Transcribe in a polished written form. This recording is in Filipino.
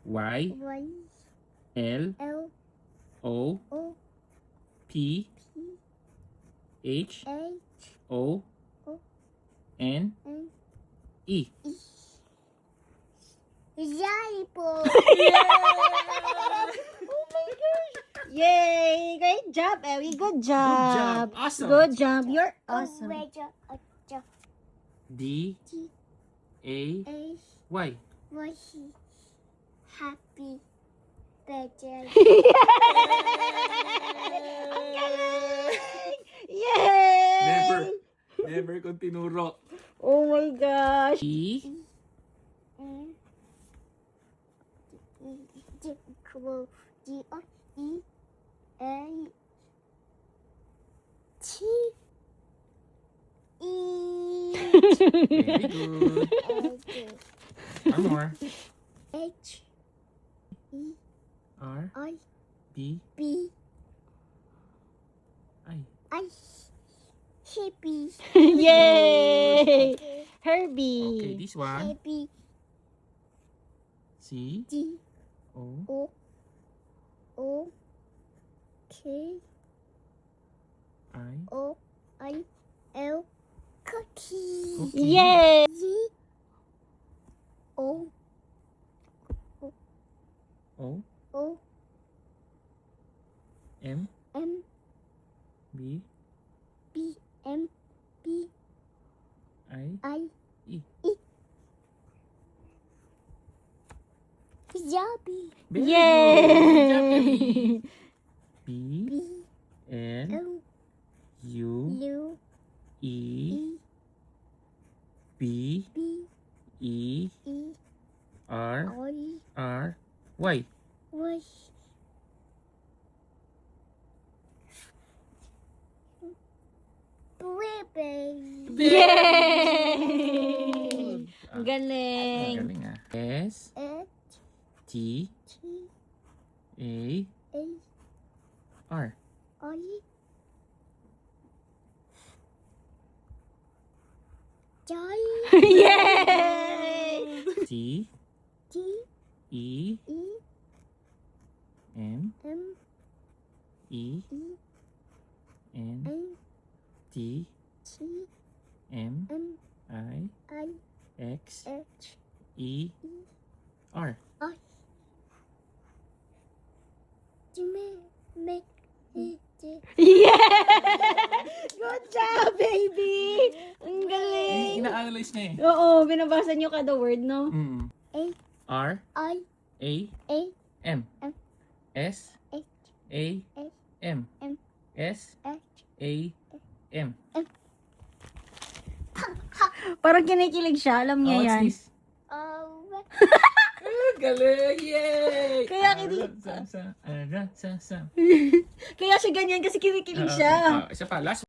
Y, Y, L, L, O, O, P, P, H, H, O, O, N, N, E. E. Lollipop. Oh my gosh! Yay! Great job, Ellie. Good job. job. Awesome. Good job. You're awesome. D, D, A, A, Y. Y, happy birthday. Ang galing! Yay! Never kong tinuro. Oh my gosh. E, N, D, O, D, O, E, A, T, E. very good. One more. H, E, R, I, B, B, I. I, happy. Yay! Okay, Herbie. this one. Happy. C, D, O, O, O, K, I. O, I, L, cookie. Cookie. Yay! Z, O, O, O, M, M, B, B, M, B, I. I, E. E. Yummy. Very good. Yay! B, B, L, L, U, U, E, E, B, B, E, E, R, I, R, Y. Y. Baby. Yay! Ang galing. Galing ah. S, H, T, T, A, A, R. I, J, Yay! T, T, E, E, M, M, E, E, N, N, T, T, M, M, I, I, X, H, E, R. I. To make it. Yeah! Good job, baby! Ang galing. Ina-analyze niya eh. Oo, binabasa niyo kada word, no? Mm. A, R, I, A, A, M, M, S, H, A, H, M, M, S, H. A, M. Parang kinikilig siya, alam niya Oh, yan. what's this? O, Galing! Yay! Kaya kini- Sa. Kaya siya ganyan kasi kinikilig siya. Isa pa, last